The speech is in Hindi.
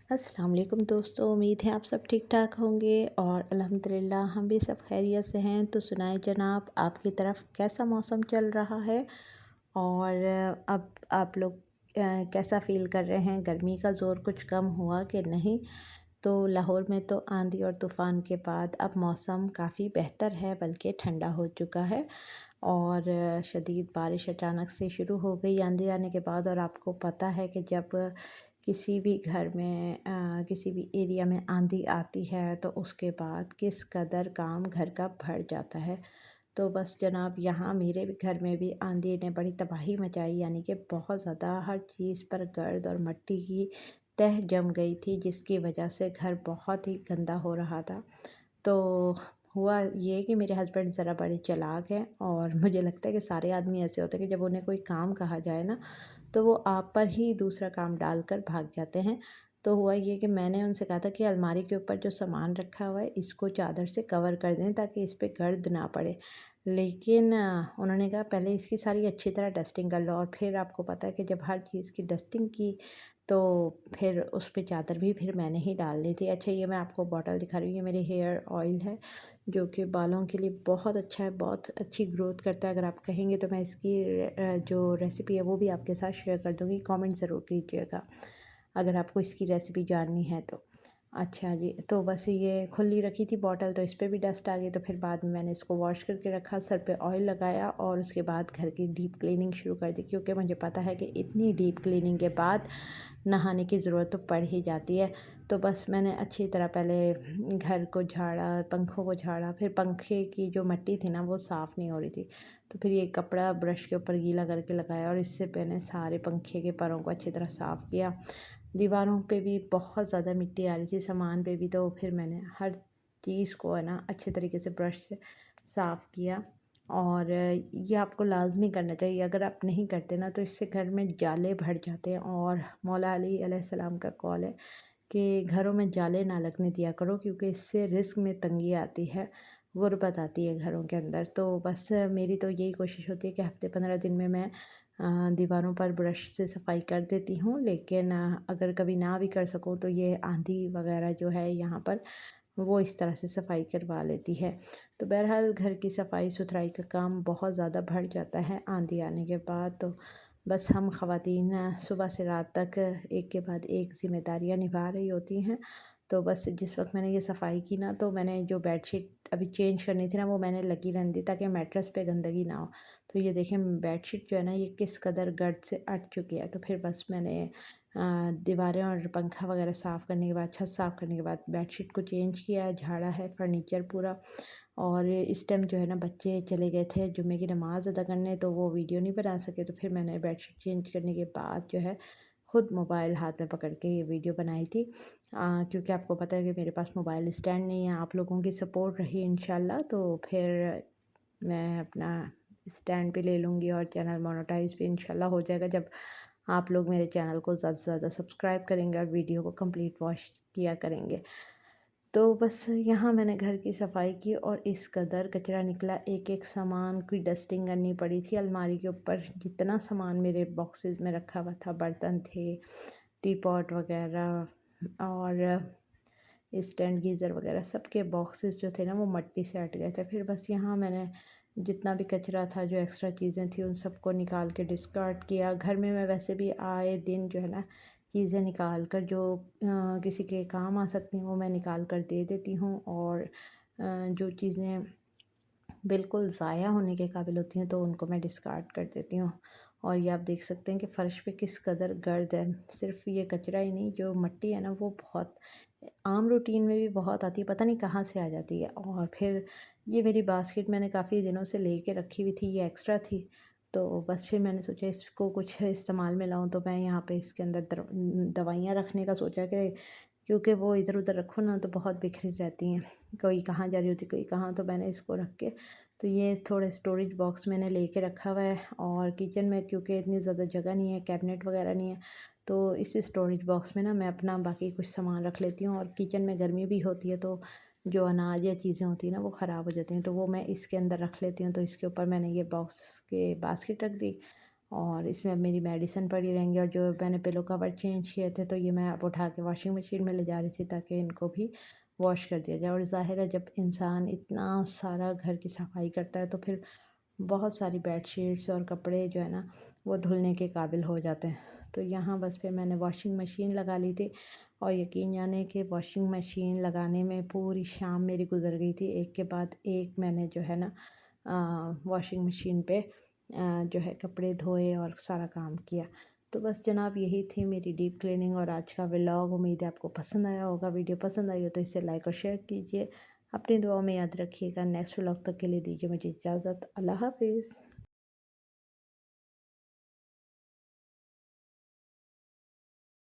अस्सलाम वालेकुम दोस्तों, उम्मीद है आप सब ठीक ठाक होंगे और अल्हम्दुलिल्लाह हम भी सब खैरियत से हैं। तो सुनाए जनाब, आपकी तरफ कैसा मौसम चल रहा है और अब आप लोग कैसा फ़ील कर रहे हैं? गर्मी का ज़ोर कुछ कम हुआ कि नहीं? तो लाहौर में तो आंधी और तूफ़ान के बाद अब मौसम काफ़ी बेहतर है, बल्कि ठंडा हो चुका है और शदीद बारिश अचानक से शुरू हो गई आंधी आने के बाद। और आपको पता है कि जब किसी भी घर में किसी भी एरिया में आंधी आती है तो उसके बाद किस कदर काम घर का बढ़ जाता है। तो बस जनाब, यहाँ मेरे भी घर में भी आंधी ने बड़ी तबाही मचाई, यानी कि बहुत ज़्यादा हर चीज़ पर गर्द और मिट्टी की तह जम गई थी, जिसकी वजह से घर बहुत ही गंदा हो रहा था। तो हुआ ये कि मेरे हस्बैंड ज़रा बड़े चालाक हैं और मुझे लगता है कि सारे आदमी ऐसे होते हैं कि जब उन्हें कोई काम कहा जाए ना, तो वो आप पर ही दूसरा काम डालकर भाग जाते हैं। तो हुआ ये कि मैंने उनसे कहा था कि अलमारी के ऊपर जो सामान रखा हुआ है इसको चादर से कवर कर दें ताकि इस पे गर्द ना पड़े। लेकिन उन्होंने कहा पहले इसकी सारी अच्छी तरह डस्टिंग कर लो, और फिर आपको पता है कि जब हर चीज़ की डस्टिंग की तो फिर उस पे चादर भी फिर मैंने ही डालनी थी। अच्छा, ये मैं आपको बॉटल दिखा रही हूँ, ये मेरी हेयर ऑयल है जो कि बालों के लिए बहुत अच्छा है, बहुत अच्छी ग्रोथ करता है। अगर आप कहेंगे तो मैं इसकी जो रेसिपी है वो भी आपके साथ शेयर कर दूँगी, कमेंट ज़रूर कीजिएगा अगर आपको इसकी रेसिपी जाननी है तो। अच्छा जी, तो बस ये खुली रखी थी बॉटल, तो इस पे भी डस्ट आ गई। तो फिर बाद में मैंने इसको वॉश करके रखा, सर पे ऑयल लगाया और उसके बाद घर की डीप क्लीनिंग शुरू कर दी, क्योंकि मुझे पता है कि इतनी डीप क्लीनिंग के बाद नहाने की ज़रूरत तो पड़ ही जाती है। तो बस मैंने अच्छी तरह पहले घर को झाड़ा, पंखों को झाड़ा, फिर पंखे की जो मिट्टी थी ना वो साफ़ नहीं हो रही थी, तो फिर ये कपड़ा ब्रश के ऊपर गीला करके लगाया और इससे मैंने सारे पंखे के परों को अच्छी तरह साफ़ किया। दीवारों पे भी बहुत ज़्यादा मिट्टी आ रही थी, सामान पे भी, तो फिर मैंने हर चीज़ को है ना अच्छे तरीके से ब्रश से साफ़ किया। और ये आपको लाज़मी करना चाहिए, अगर आप नहीं करते ना तो इससे घर में जाले भर जाते हैं। और मौला अली अलैहिस्सलाम का कौल है कि घरों में जाले ना लगने दिया करो, क्योंकि इससे रिज़्क में तंगी आती है, गुर्बत आती है घरों के अंदर। तो बस मेरी तो यही कोशिश होती है कि हफ़्ते 15 दिन में मैं दीवारों पर ब्रश से सफाई कर देती हूँ। लेकिन अगर कभी ना भी कर सकूँ तो ये आंधी वगैरह जो है यहाँ पर वो इस तरह से सफाई करवा लेती है। तो बहरहाल घर की सफाई सुथराई का काम बहुत ज़्यादा बढ़ जाता है आंधी आने के बाद। तो बस हम ख़वातीन सुबह से रात तक एक के बाद एक ज़िम्मेदारियाँ निभा रही होती हैं। तो बस जिस वक्त मैंने ये सफाई की ना, तो मैंने जो बेडशीट अभी चेंज करनी थी ना वो मैंने लगी रहने दी ताकि मैट्रेस पे गंदगी ना हो। तो ये देखें, बेडशीट जो है ना ये किस कदर गर्द से अट चुकी है। तो फिर बस मैंने दीवारें और पंखा वगैरह साफ़ करने के बाद, छत साफ़ करने के बाद बेडशीट को चेंज किया है, झाड़ा है फर्नीचर पूरा। और इस टाइम जो है ना बच्चे चले गए थे जुम्मे की नमाज़ अदा करने, तो वो वीडियो नहीं बना सके। तो फिर मैंने बेडशीट चेंज करने के बाद जो है ख़ुद मोबाइल हाथ में पकड़ के ये वीडियो बनाई थी। क्योंकि आपको पता है कि मेरे पास मोबाइल स्टैंड नहीं है, आप लोगों की सपोर्ट रही इंशाल्लाह तो फिर मैं अपना स्टैंड भी ले लूँगी और चैनल मोनेटाइज भी इंशाल्लाह हो जाएगा, जब आप लोग मेरे चैनल को ज़्यादा से ज़्यादा सब्सक्राइब करेंगे और वीडियो को कंप्लीट वॉच किया करेंगे। तो बस यहाँ मैंने घर की सफाई की और इस कदर कचरा निकला, एक एक सामान की डस्टिंग करनी पड़ी थी। अलमारी के ऊपर जितना सामान मेरे बॉक्सेस में रखा हुआ था, बर्तन थे, टी पॉट वगैरह और स्टैंड गीज़र वगैरह, सबके बॉक्सेस जो थे ना वो मिट्टी से हट गए थे। फिर बस यहाँ मैंने जितना भी कचरा था, जो एक्स्ट्रा चीज़ें थी, उन सबको निकाल के डिस्कार्ड किया। घर में मैं वैसे भी आए दिन जो है ना चीज़ें निकाल कर जो किसी के काम आ सकती हैं वो मैं निकाल कर दे देती हूँ। और जो चीज़ें बिल्कुल ज़ाया होने के काबिल होती हैं तो उनको मैं डिस्कार्ड कर देती हूँ। और ये आप देख सकते हैं कि फ़र्श पे किस कदर गर्द है। सिर्फ ये कचरा ही नहीं, जो मिट्टी है ना वो बहुत आम रूटीन में भी बहुत आती है, पता नहीं कहाँ से आ जाती है। और फिर ये मेरी बास्केट मैंने काफ़ी दिनों से लेके रखी हुई थी, ये एक्स्ट्रा थी। तो बस फिर मैंने सोचा इसको कुछ इस्तेमाल में लाऊं, तो मैं यहाँ पे इसके अंदर दवाइयाँ रखने का सोचा कि क्योंकि वो इधर उधर रखो ना तो बहुत बिखरी रहती हैं, कोई कहाँ जा रही होती कोई कहाँ। तो मैंने इसको रख के, तो ये थोड़े स्टोरेज बॉक्स मैंने लेके रखा हुआ है। और किचन में क्योंकि इतनी ज़्यादा जगह नहीं है, कैबिनेट वगैरह नहीं है, तो इस स्टोरेज बॉक्स में ना मैं अपना बाकी कुछ सामान रख लेती हूँ। और किचन में गर्मी भी होती है तो जो अनाज या चीज़ें होती हैं ना वो ख़राब हो जाती हैं, तो वो मैं इसके अंदर रख लेती हूँ। तो इसके ऊपर मैंने ये बॉक्स के बास्केट रख दी और इसमें अब मेरी मेडिसिन पड़ी रहेंगी। और जो मैंने पिलो कवर चेंज किए थे तो ये मैं अब उठा के वॉशिंग मशीन में ले जा रही थी ताकि इनको भी वॉश कर दिया जाए। और ज़ाहिर है जब इंसान इतना सारा घर की सफाई करता है तो फिर बहुत सारी बेडशीट्स और कपड़े जो है ना वो धुलने के काबिल हो जाते हैं। तो यहाँ बस फिर मैंने वॉशिंग मशीन लगा ली थी और यकीन जाने कि वॉशिंग मशीन लगाने में पूरी शाम मेरी गुजर गई थी। एक के बाद एक मैंने जो है ना वॉशिंग मशीन पे जो है कपड़े धोए और सारा काम किया। तो बस जनाब यही थी मेरी डीप क्लीनिंग और आज का व्लॉग। उम्मीद है आपको पसंद आया होगा। वीडियो पसंद आई हो तो इसे लाइक और शेयर कीजिए। अपनी दुआओं में याद रखिएगा। नेक्स्ट व्लॉग तक के लिए दीजिए मुझे इजाज़त। अल्लाह हाफिज़।